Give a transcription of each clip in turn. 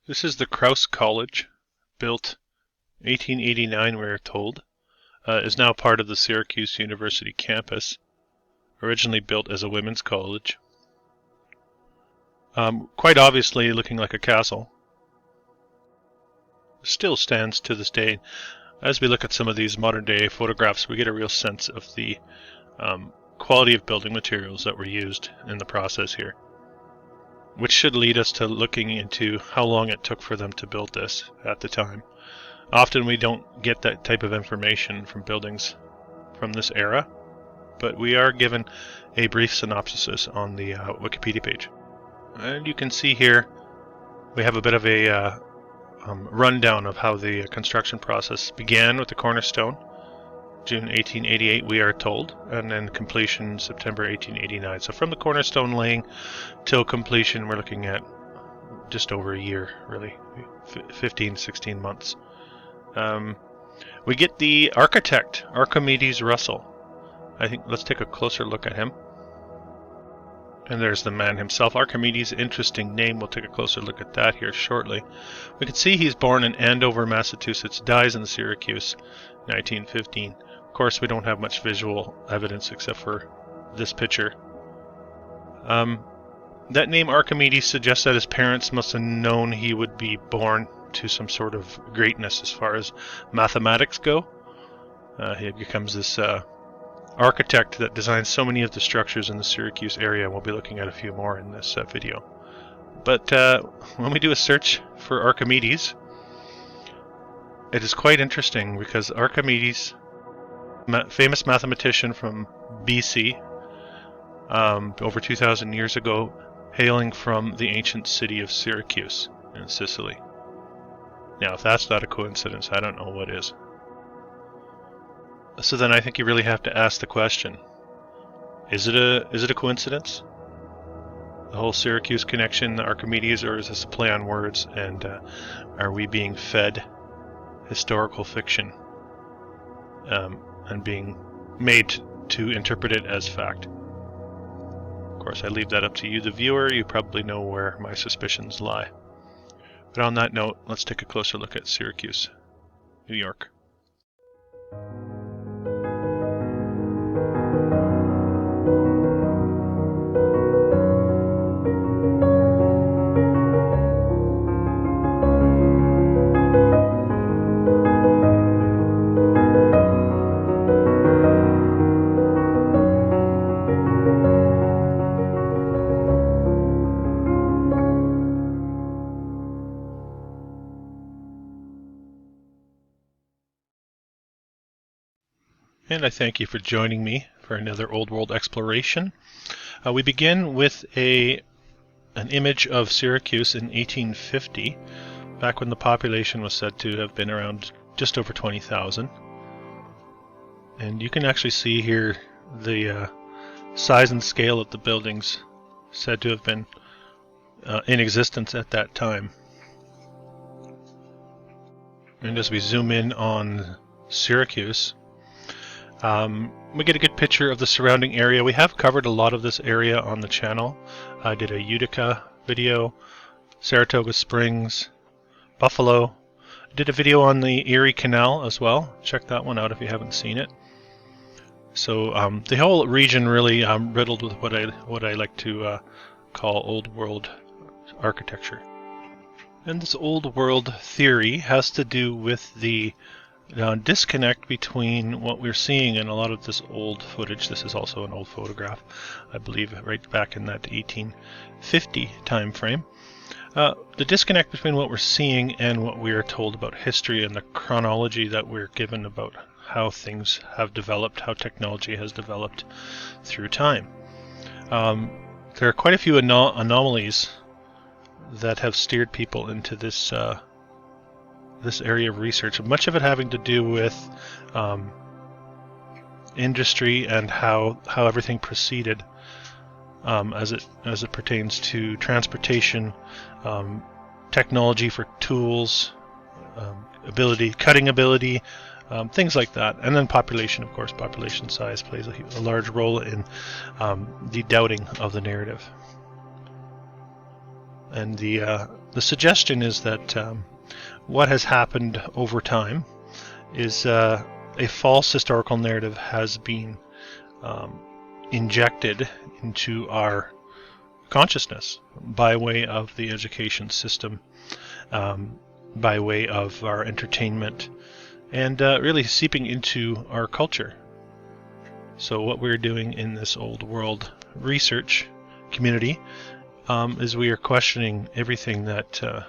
This is the Krause College, built 1889, we're told. Is now part of the Syracuse University campus, originally built as a women's college. Quite obviously looking like a castle. Still stands to this day. As we look at some of these modern day photographs, we get a real sense of the quality of building materials that were used in the process here, which should lead us to looking into how long it took for them to build this at the time. Often we don't get that type of information from buildings from this era, but we are given a brief synopsis on the Wikipedia page. And you can see here we have a bit of a rundown of how the construction process began with the cornerstone, June 1888 we are told, and then completion September 1889. So from the cornerstone laying till completion we're looking at just over a year, really, 16 months. We get the architect, Archimedes Russell. I think let's take a closer look at him. And there's the man himself, Archimedes, interesting name. We'll take a closer look at that here shortly. We can see he's born in Andover, Massachusetts, dies in Syracuse, 1915. Of course, we don't have much visual evidence except for this picture. That name Archimedes suggests that his parents must have known he would be born to some sort of greatness as far as mathematics go. He becomes this architect that designs so many of the structures in the Syracuse area, and we'll be looking at a few more in this video. But when we do a search for Archimedes, it is quite interesting because Archimedes, famous mathematician from BC, over 2,000 years ago, hailing from the ancient city of Syracuse in Sicily. Now, if that's not a coincidence, I don't know what is. So then I think you really have to ask the question, is it a coincidence? The whole Syracuse connection, the Archimedes, or is this a play on words, and are we being fed historical fiction and being made to interpret it as fact? Of course, I leave that up to you, the viewer. You probably know where my suspicions lie. But on that note, let's take a closer look at Syracuse, New York. And I thank you for joining me for another Old World exploration. We begin with an image of Syracuse in 1850, back when the population was said to have been around just over 20,000. And you can actually see here the size and scale of the buildings said to have been in existence at that time. And as we zoom in on Syracuse, we get a good picture of the surrounding area. We have covered a lot of this area on the channel. I did a Utica video, Saratoga Springs, Buffalo. I did a video on the Erie Canal as well. Check that one out if you haven't seen it. So the whole region really riddled with what I like to call Old World architecture. And this Old World theory has to do with the disconnect between what we're seeing in a lot of this old footage. This is also an old photograph, I believe, right back in that 1850 time frame. The disconnect between what we're seeing and what we are told about history and the chronology that we're given about how things have developed, how technology has developed through time. There are quite a few anomalies that have steered people into this area of research, much of it having to do with industry and how everything proceeded as it pertains to transportation, technology for tools, cutting ability, things like that. And then population, of course, population size plays a large role in the doubting of the narrative. And the suggestion is that what has happened over time is a false historical narrative has been injected into our consciousness by way of the education system, by way of our entertainment, and really seeping into our culture. So what we're doing in this old world research community is we are questioning everything that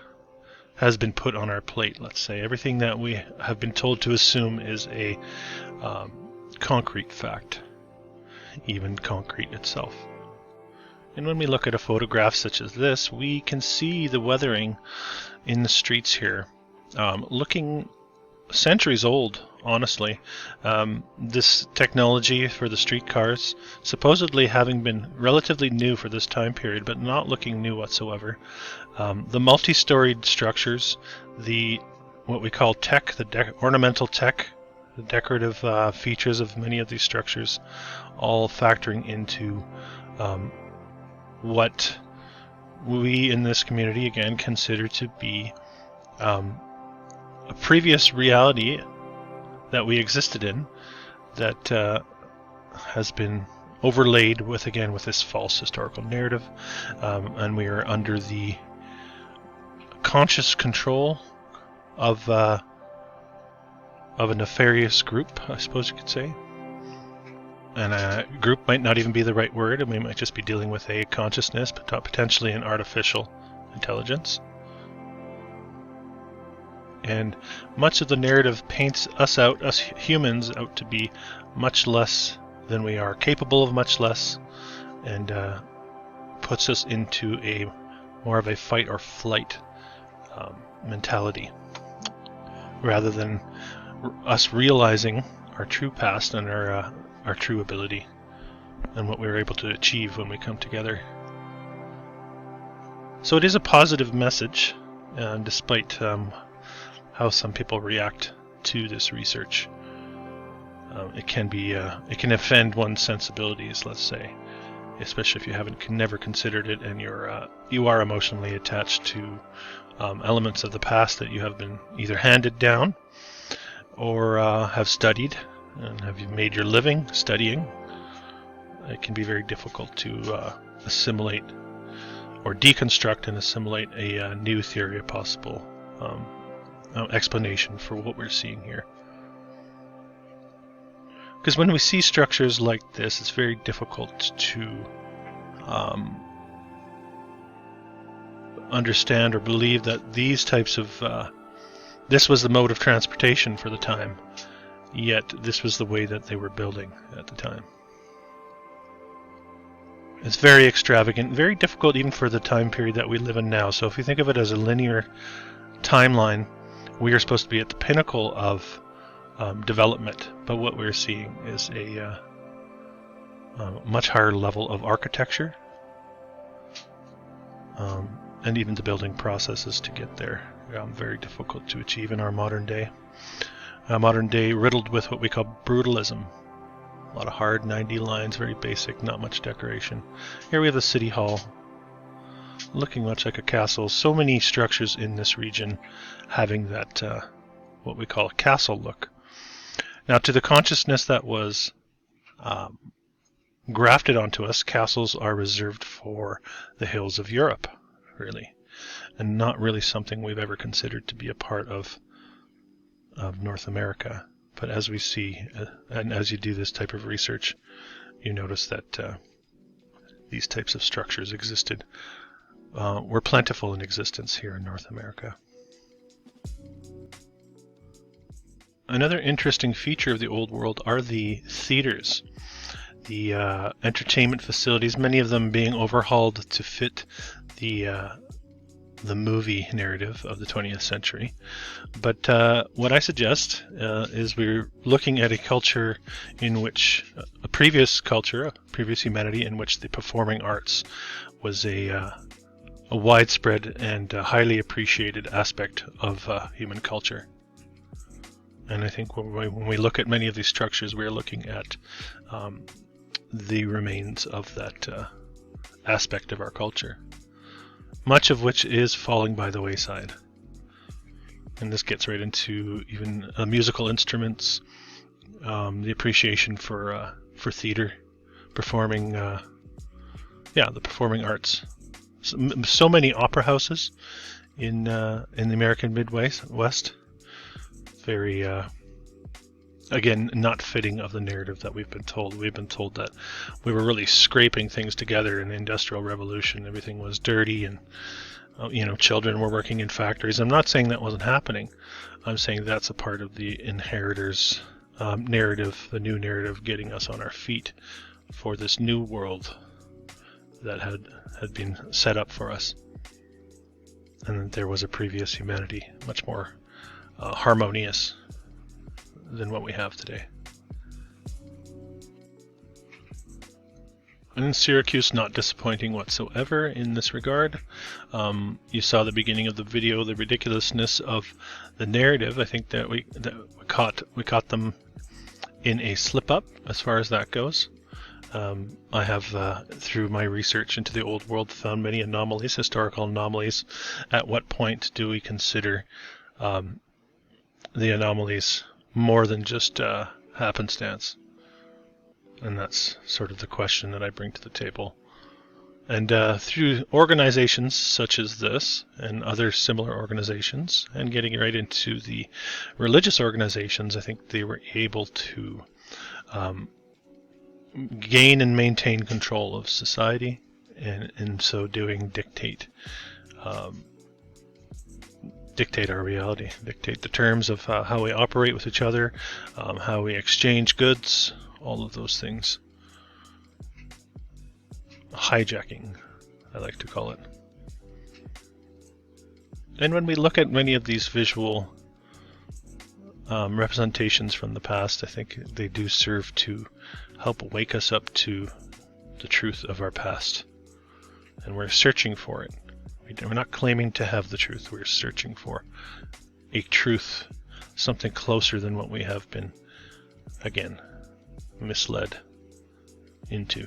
has been put on our plate, let's say. Everything that we have been told to assume is a concrete fact, even concrete itself. And when we look at a photograph such as this, we can see the weathering in the streets here, looking centuries old, honestly. This technology for the streetcars supposedly having been relatively new for this time period, but not looking new whatsoever. The multi-storied structures, what we call tech, the ornamental tech, the decorative features of many of these structures, all factoring into what we in this community again consider to be a previous reality that we existed in, that has been overlaid with this false historical narrative, and we are under the conscious control of a nefarious group, I suppose you could say. And a group might not even be the right word, and we might just be dealing with a consciousness, but potentially an artificial intelligence. And much of the narrative paints us humans out to be much less than we are, capable of much less, and puts us into more of a fight or flight mentality, rather than us realizing our true past and our true ability and what we were able to achieve when we come together. So it is a positive message, despite how some people react to this research. It can offend one's sensibilities, let's say, especially if you never considered it, and you are emotionally attached to elements of the past that you have been either handed down or have studied and have made your living studying. It can be very difficult to assimilate or deconstruct and assimilate a new theory, a possible explanation for what we're seeing here. Because when we see structures like this, it's very difficult to understand or believe that these types of this was the mode of transportation for the time, yet this was the way that they were building at the time. It's very extravagant, very difficult even for the time period that we live in now. So if you think of it as a linear timeline, we are supposed to be at the pinnacle of development, but what we're seeing is a much higher level of architecture, and even the building processes to get there very difficult to achieve in our modern day. Modern day riddled with what we call brutalism. A lot of hard 90 lines, very basic, not much decoration. Here we have the city hall, looking much like a castle. So many structures in this region having that what we call a castle look. Now, to the consciousness that was grafted onto us, castles are reserved for the hills of Europe, really, and not really something we've ever considered to be a part of North America. But as we see, and as you do this type of research, you notice that these types of structures were plentiful in existence here in North America. Another interesting feature of the Old World are the theaters, the entertainment facilities, many of them being overhauled to fit the movie narrative of the 20th century. But what I suggest is we're looking at a culture in which, a previous culture, a previous humanity in which the performing arts was a widespread and highly appreciated aspect of human culture. And I think when we look at many of these structures, we're looking at the remains of that aspect of our culture. much of which is falling by the wayside. And this gets right into even musical instruments, the appreciation for theater, performing, the performing arts. So many opera houses in the American Midwest. Very, again, not fitting of the narrative that we've been told. We've been told that we were really scraping things together in the Industrial Revolution. Everything was dirty and, children were working in factories. I'm not saying that wasn't happening. I'm saying that's a part of the inheritors' narrative, the new narrative getting us on our feet for this new world that had been set up for us. And that there was a previous humanity, much more harmonious than what we have today. And Syracuse, not disappointing whatsoever in this regard. You saw the beginning of the video, the ridiculousness of the narrative. I think that we caught them in a slip up as far as that goes. I have, through my research into the old world, found many anomalies, historical anomalies. At what point do we consider the anomalies more than just happenstance? And that's sort of the question that I bring to the table. And through organizations such as this and other similar organizations, and getting right into the religious organizations, I think they were able to gain and maintain control of society, and in so doing dictate our reality, dictate the terms of how we operate with each other, how we exchange goods, all of those things. Hijacking, I like to call it. And when we look at many of these visual representations from the past, I think they do serve to help wake us up to the truth of our past. And we're searching for it. We're not claiming to have the truth. We're searching for a truth, something closer than what we have been, again, misled into.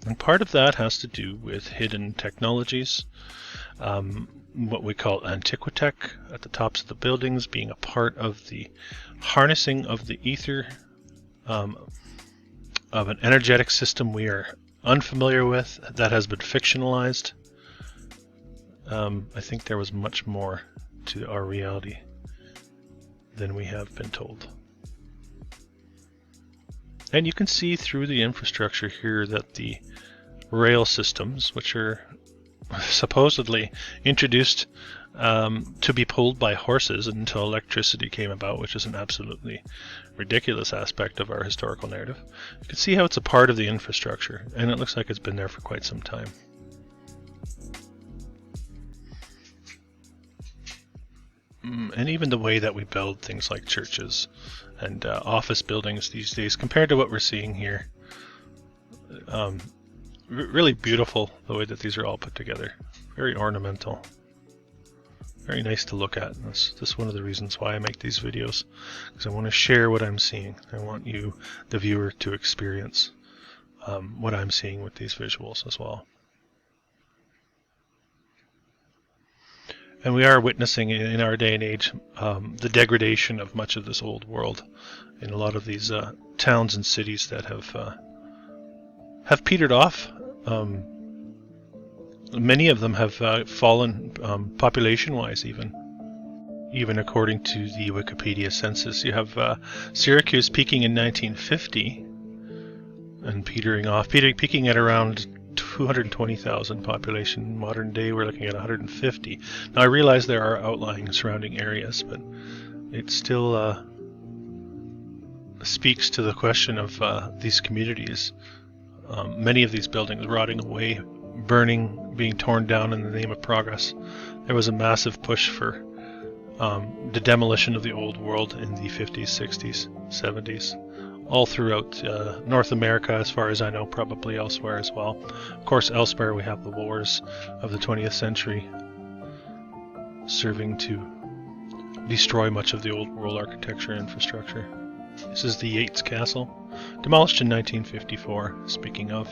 And part of that has to do with hidden technologies, what we call antiquitech at the tops of the buildings, being a part of the harnessing of the ether of an energetic system we are unfamiliar with, that has been fictionalized. I think there was much more to our reality than we have been told. And you can see through the infrastructure here that the rail systems, which are supposedly introduced to be pulled by horses until electricity came about, which is an absolutely ridiculous aspect of our historical narrative. You can see how it's a part of the infrastructure, and it looks like it's been there for quite some time. And even the way that we build things like churches and office buildings these days, compared to what we're seeing here, really beautiful the way that these are all put together. Very ornamental. Very nice to look at. That's one of the reasons why I make these videos, because I want to share what I'm seeing. I want you, the viewer, to experience what I'm seeing with these visuals as well. And we are witnessing in our day and age the degradation of much of this old world in a lot of these towns and cities that have petered off. Many of them have fallen population-wise, even according to the Wikipedia census. You have Syracuse peaking in 1950 and petering off, peaking at around 220,000 population. Modern day, we're looking at 150. Now, I realize there are outlying surrounding areas, but it still speaks to the question of these communities. Many of these buildings rotting away, burning, being torn down in the name of progress. There was a massive push for the demolition of the old world in the 50s, 60s, 70s, all throughout North America, as far as I know, probably elsewhere as well. Of course, elsewhere we have the wars of the 20th century serving to destroy much of the old world architecture and infrastructure. This is the Yates Castle, demolished in 1954, speaking of.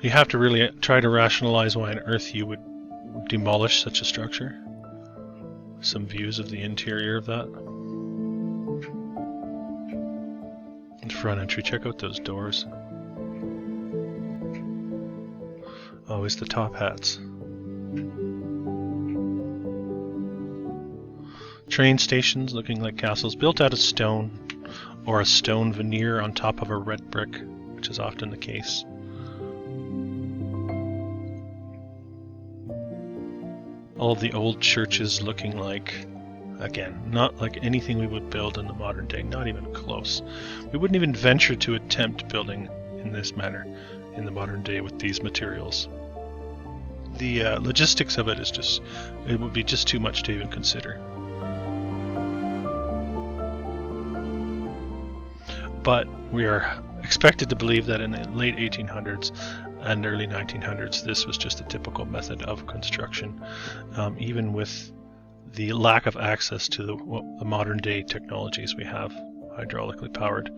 You have to really try to rationalize why on earth you would demolish such a structure. Some views of the interior of that. And front entry, check out those doors. Always the top hats. Train stations looking like castles built out of stone, or a stone veneer on top of a red brick, which is often the case. All of the old churches looking like, again, not like anything we would build in the modern day, not even close. We wouldn't even venture to attempt building in this manner in the modern day with these materials. The logistics of it is just, it would be just too much to even consider. But we are expected to believe that in the late 1800s and early 1900s, this was just a typical method of construction, even with the lack of access to the modern day technologies we have, hydraulically powered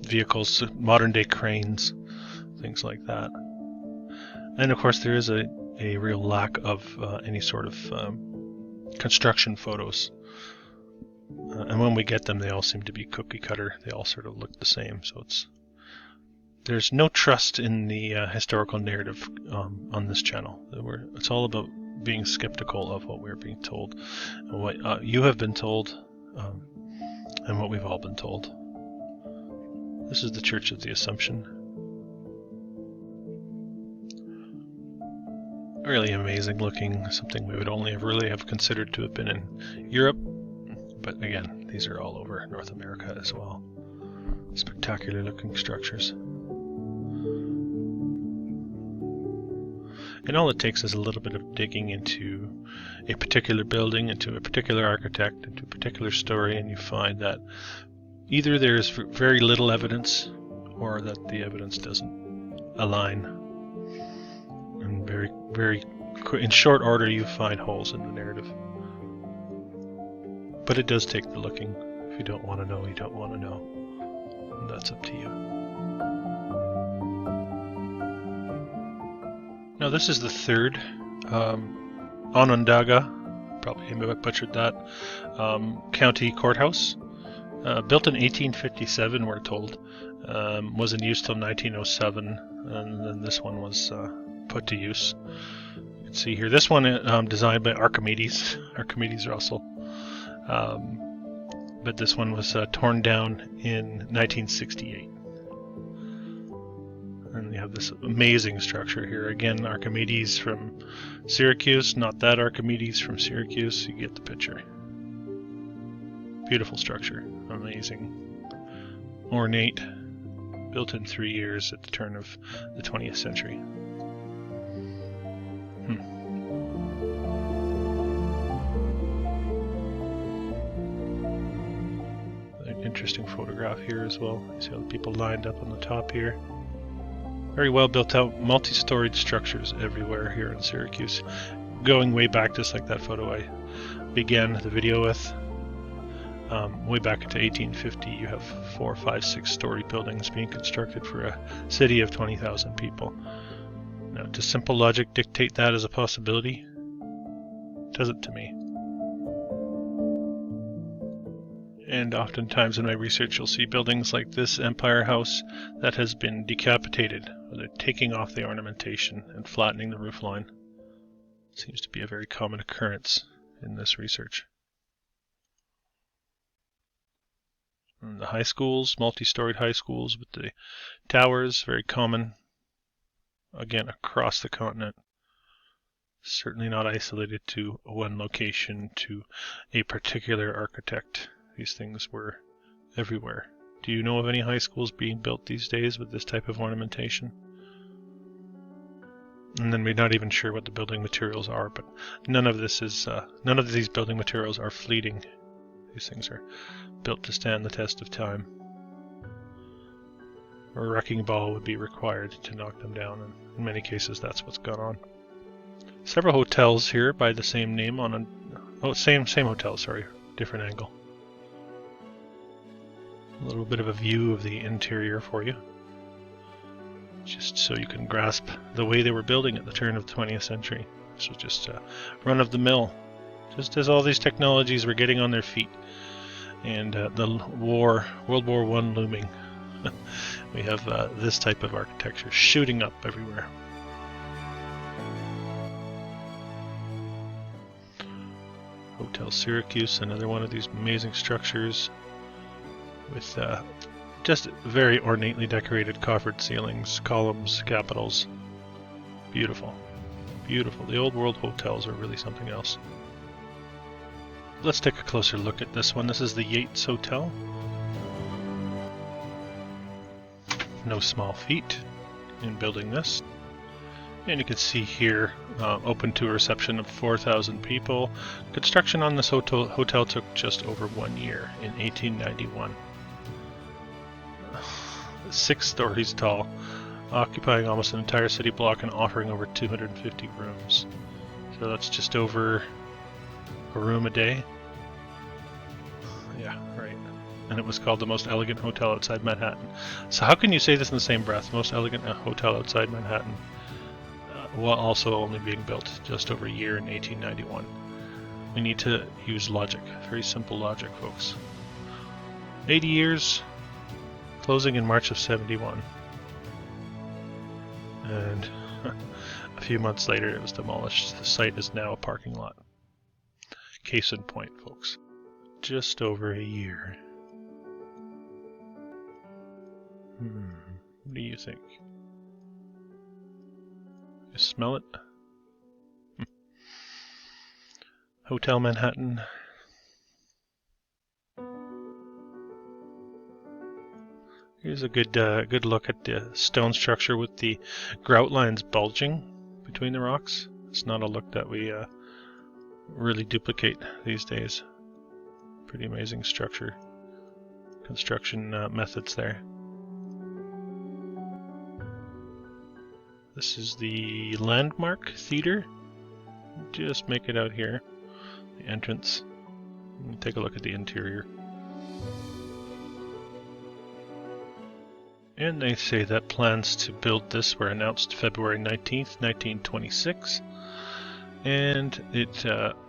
vehicles, modern day cranes, things like that. And of course there is a real lack of any sort of construction photos. And when we get them, they all seem to be cookie cutter. They all sort of look the same. So there's no trust in the historical narrative on this channel. It's all about being skeptical of what we're being told, and what you have been told, and what we've all been told. This is the Church of the Assumption. Really amazing looking, something we would only have really have considered to have been in Europe, but again, these are all over North America as well. Spectacular looking structures. And all it takes is a little bit of digging into a particular building, into a particular architect, into a particular story, and you find that either there's very little evidence or that the evidence doesn't align. And in short order, you find holes in the narrative. But it does take the looking. If you don't want to know, you don't want to know. And that's up to you. Now this is the third Onondaga, probably butchered that, county courthouse. Built in 1857, we're told. Was in use till 1907, and then this one was put to use. You can see here, this one designed by Archimedes Russell. But this one was torn down in 1968. And you have this amazing structure here. Again, Archimedes from Syracuse, not that Archimedes from Syracuse. You get the picture. Beautiful structure. Amazing. Ornate. Built in 3 years at the turn of the 20th century. An interesting photograph here as well. You see all the people lined up on the top here. Very well built out, multi-storied structures everywhere here in Syracuse. Going way back, just like that photo I began the video with. Way back into 1850, you have 4, 5, 6-story buildings being constructed for a city of 20,000 people. Now, does simple logic dictate that as a possibility? It doesn't to me. And oftentimes in my research you'll see buildings like this Empire House that has been decapitated. They're taking off the ornamentation and flattening the roofline. Seems to be a very common occurrence in this research. And the high schools, multi-storied high schools with the towers, very common. Again, across the continent. Certainly not isolated to one location, to a particular architect. These things were everywhere. Do you know of any high schools being built these days with this type of ornamentation? And then we're not even sure what the building materials are, but none of these building materials are fleeting. These things are built to stand the test of time. A wrecking ball would be required to knock them down, and in many cases that's what's gone on. Several hotels here by the same name same hotel, sorry, different angle. A little bit of a view of the interior for you. just so you can grasp the way they were building at the turn of the 20th century. This was just run-of-the-mill, just as all these technologies were getting on their feet, and the World War I looming. We have this type of architecture shooting up everywhere. Hotel Syracuse, another one of these amazing structures with just very ornately decorated coffered ceilings, columns, capitals. Beautiful. Beautiful. The old world hotels are really something else. Let's take a closer look at this one. This is the Yates Hotel. No small feat in building this. And you can see here, open to a reception of 4,000 people. Construction on this hotel took just over 1 year in 1891. 6 stories tall, occupying almost an entire city block and offering over 250 rooms. So that's just over a room a day. Yeah, right. And it was called the most elegant hotel outside Manhattan. So how can you say this in the same breath? Most elegant hotel outside Manhattan, while also only being built just over a year in 1891. We need to use logic, very simple logic, folks. 80 years, closing in March of 71. And a few months later it was demolished. The site is now a parking lot. Case in point, folks. Just over a year. What do you think? You smell it? Hotel Manhattan. Here's a good look at the stone structure with the grout lines bulging between the rocks. It's not a look that we really duplicate these days. Pretty amazing construction methods there. This is the Landmark Theater. Just make it out here. The entrance. Take a look at the interior. And they say that plans to build this were announced February 19th, 1926. And it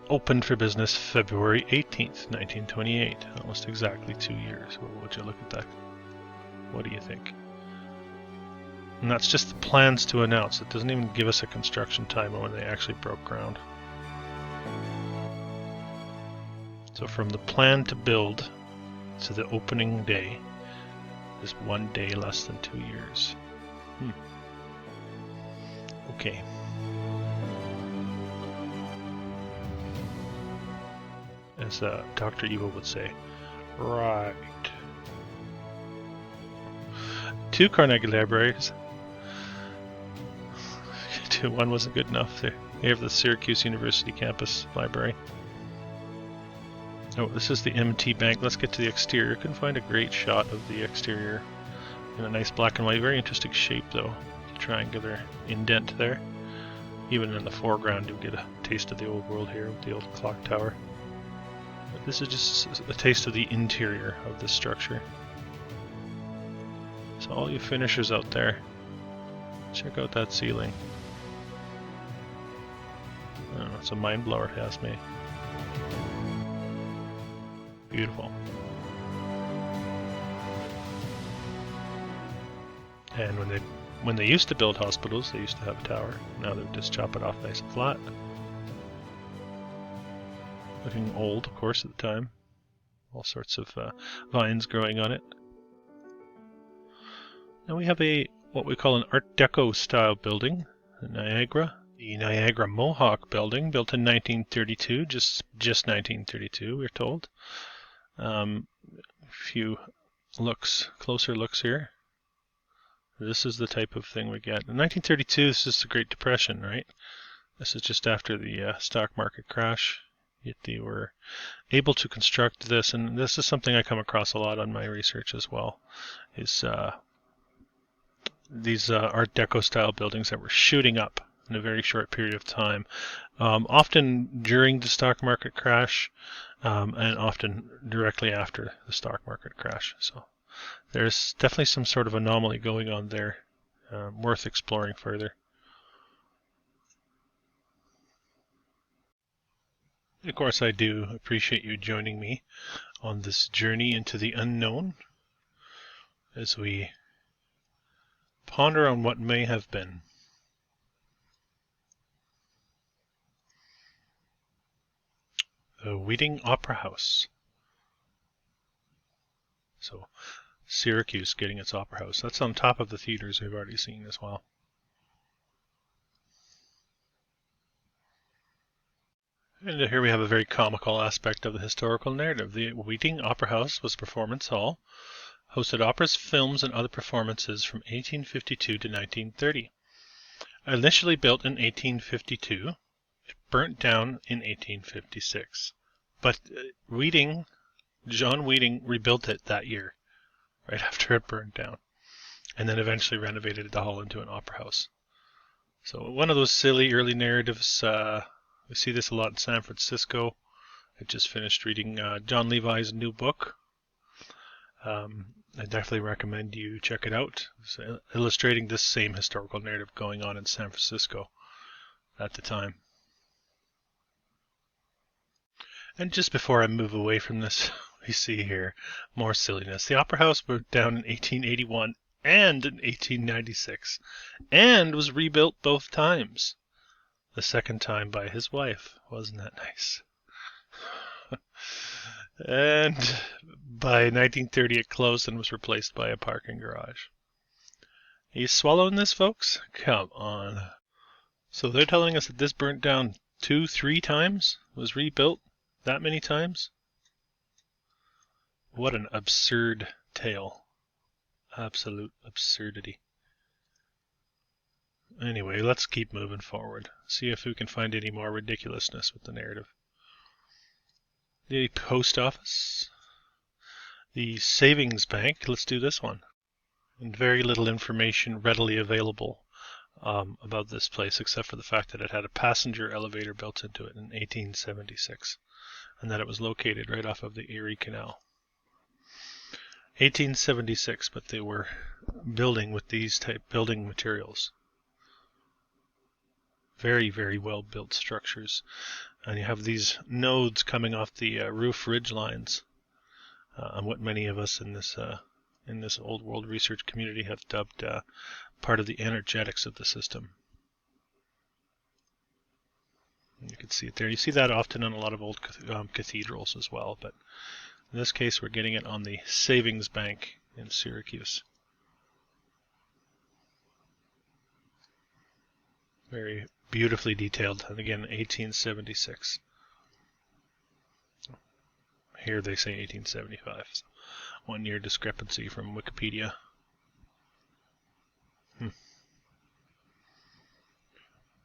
opened for business February 18th, 1928. Almost exactly 2 years. Well, would you look at that? What do you think? And that's just the plans to announce. It doesn't even give us a construction time when they actually broke ground. So from the plan to build to the opening day is 1 day less than 2 years. Okay. As Dr. Evil would say, right. 2 Carnegie Libraries. One wasn't good enough. They have the Syracuse University campus library. Oh, this is the MT Bank. Let's get to the exterior. You can find a great shot of the exterior in a nice black and white. Very interesting shape, though. The triangular indent there. Even in the foreground, you'll get a taste of the old world here with the old clock tower. But this is just a taste of the interior of this structure. So all you finishers out there, check out that ceiling. I don't know, it's a mind blower if you ask me. Beautiful. And when they used to build hospitals, they used to have a tower. Now they just chop it off nice and flat. Looking old, of course, at the time. All sorts of vines growing on it. Now we have what we call an Art Deco style building, the Niagara Mohawk building, built in 1932, just 1932, we're told. A few closer looks here. This is the type of thing we get. In 1932, this is the Great Depression, right? This is just after the stock market crash. Yet they were able to construct this, and this is something I come across a lot on my research as well, is these Art Deco style buildings that were shooting up in a very short period of time, often during the stock market crash, and often directly after the stock market crash. So there's definitely some sort of anomaly going on there worth exploring further. Of course, I do appreciate you joining me on this journey into the unknown as we ponder on what may have been. The Wheating Opera House. So, Syracuse getting its opera house. That's on top of the theaters we've already seen as well. And here we have a very comical aspect of the historical narrative. The Wheating Opera House was a performance hall, hosted operas, films, and other performances from 1852 to 1930. Initially built in 1852, it burnt down in 1856. But John Wheating rebuilt it that year, right after it burned down, and then eventually renovated the hall into an opera house. So one of those silly early narratives, we see this a lot in San Francisco. I just finished reading John Levi's new book. I definitely recommend you check it out. It's illustrating this same historical narrative going on in San Francisco at the time. And just before I move away from this, we see here more silliness. The Opera House burnt down in 1881 and in 1896, and was rebuilt both times. The second time by his wife. Wasn't that nice? And by 1930 it closed and was replaced by a parking garage. Are you swallowing this, folks? Come on. So they're telling us that this burnt down 2-3 times? Was rebuilt that many times? What an absurd tale. Absolute absurdity. Anyway, let's keep moving forward. See if we can find any more ridiculousness with the narrative. The post office. The savings bank. Let's do this one. And very little information readily available about this place, except for the fact that it had a passenger elevator built into it in 1876, and that it was located right off of the Erie Canal. 1876, but they were building with these type building materials. Very, very well built structures. And you have these nodes coming off the roof ridge lines, on what many of us in this old world research community have dubbed part of the energetics of the system. And you can see it there. You see that often on a lot of old cathedrals as well, but in this case we're getting it on the savings bank in Syracuse. Very beautifully detailed, and again 1876. Here they say 1875. So 1 year discrepancy from Wikipedia.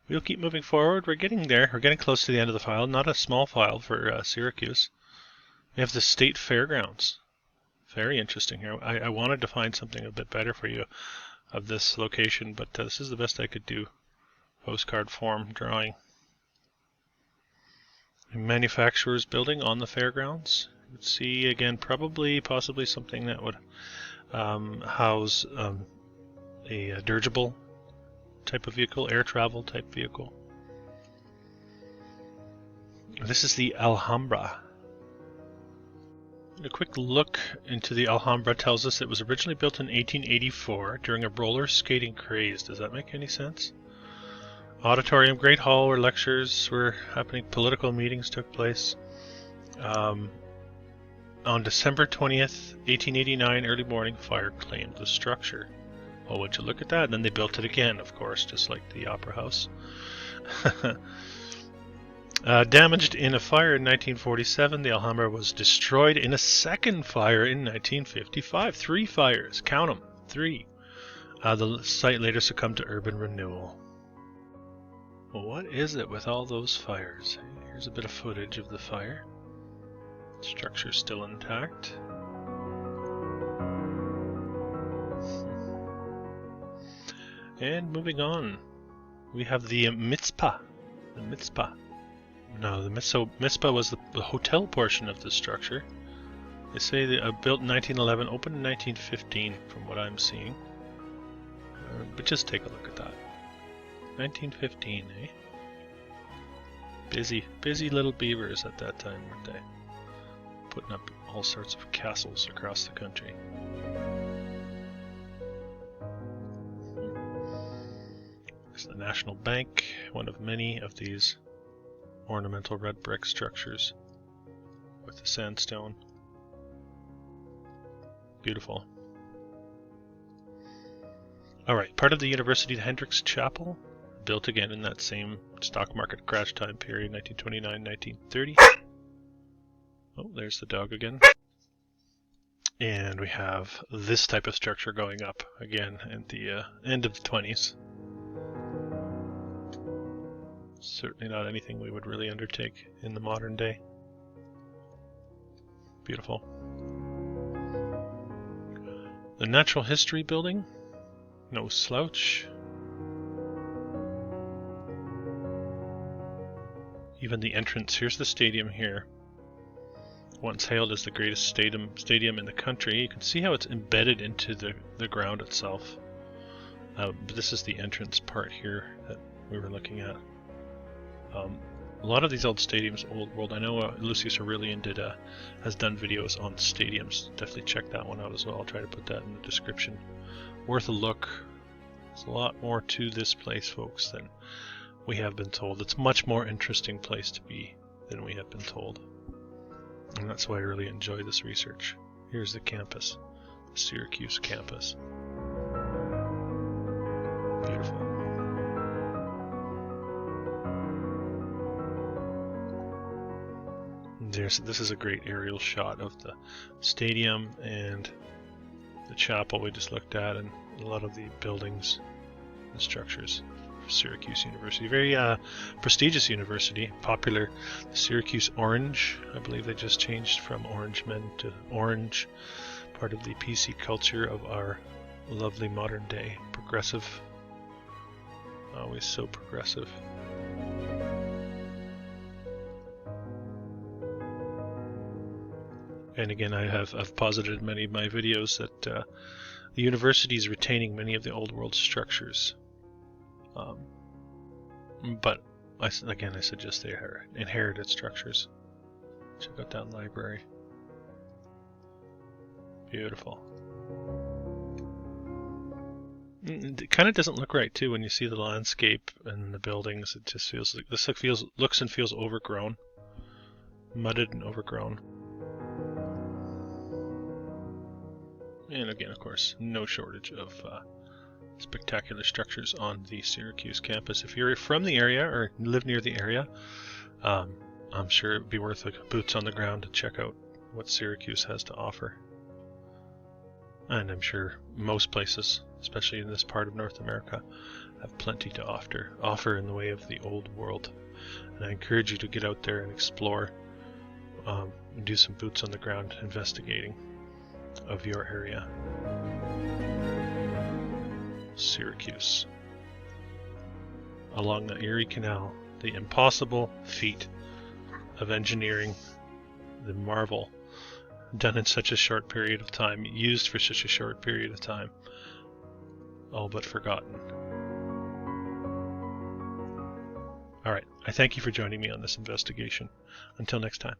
We'll keep moving forward. We're getting there. We're getting close to the end of the file. Not a small file for Syracuse. We have the State Fairgrounds. Very interesting here. I wanted to find something a bit better for you of this location, but this is the best I could do. Postcard form drawing. A manufacturer's building on the fairgrounds. You would see again possibly something that would house a dirigible type of vehicle, air travel type vehicle. This is the Alhambra. A quick look into the Alhambra tells us it was originally built in 1884 during a roller skating craze. Does that make any sense? Auditorium, great hall where lectures were happening, political meetings took place. On December 20th, 1889, early morning, fire claimed the structure. Oh, would you look at that? And then they built it again, of course, just like the Opera House. Damaged in a fire in 1947, the Alhambra was destroyed in a second fire in 1955. 3 fires, count them, 3. The site later succumbed to urban renewal. Well, what is it with all those fires? Here's a bit of footage of the fire. Structure still intact. And moving on, we have the Mitzpah. The Mitzpah. No, the Mitzpah was the hotel portion of this structure. They say they built in 1911, opened in 1915, from what I'm seeing. But just take a look at that. 1915, eh? Busy little beavers at that time, weren't they? Putting up all sorts of castles across the country. There's the National Bank, one of many of these ornamental red brick structures with the sandstone. Beautiful. Alright, part of the University Hendricks Chapel, built again in that same stock market crash time period, 1929-1930. Oh, there's the dog again. And we have this type of structure going up again at the end of the 20s. Certainly not anything we would really undertake in the modern day. Beautiful. The Natural History Building, no slouch. Even the entrance, here's the stadium here. Once hailed as the greatest stadium in the country. You can see how it's embedded into the ground itself. But this is the entrance part here that we were looking at. A lot of these old stadiums, old world. I know Lucius Aurelian has done videos on stadiums. Definitely check that one out as well. I'll try to put that in the description. Worth a look. There's a lot more to this place, folks, than we have been told. It's a much more interesting place to be than we have been told. And that's why I really enjoy this research. Here's the campus, the Syracuse campus. Beautiful. This is a great aerial shot of the stadium and the chapel we just looked at, and a lot of the buildings and structures of Syracuse University. Very prestigious university, popular. The Syracuse Orange, I believe they just changed from Orange Men to Orange, part of the PC culture of our lovely modern day. Progressive, always so progressive. And again, I've posited in many of my videos that the university is retaining many of the old world structures. But I suggest they are inherited structures. Check out that library. Beautiful. It kind of doesn't look right too when you see the landscape and the buildings. It just feels like this looks and feels overgrown, mudded and overgrown. And again, of course, no shortage of spectacular structures on the Syracuse campus. If you're from the area or live near the area, I'm sure it would be worth boots on the ground to check out what Syracuse has to offer. And I'm sure most places, especially in this part of North America, have plenty to offer in the way of the old world. And I encourage you to get out there and explore, and do some boots on the ground investigating of your area. Syracuse. Along the Erie Canal, the impossible feat of engineering, the marvel done in such a short period of time, used for such a short period of time, all but forgotten. Alright, I thank you for joining me on this investigation. Until next time.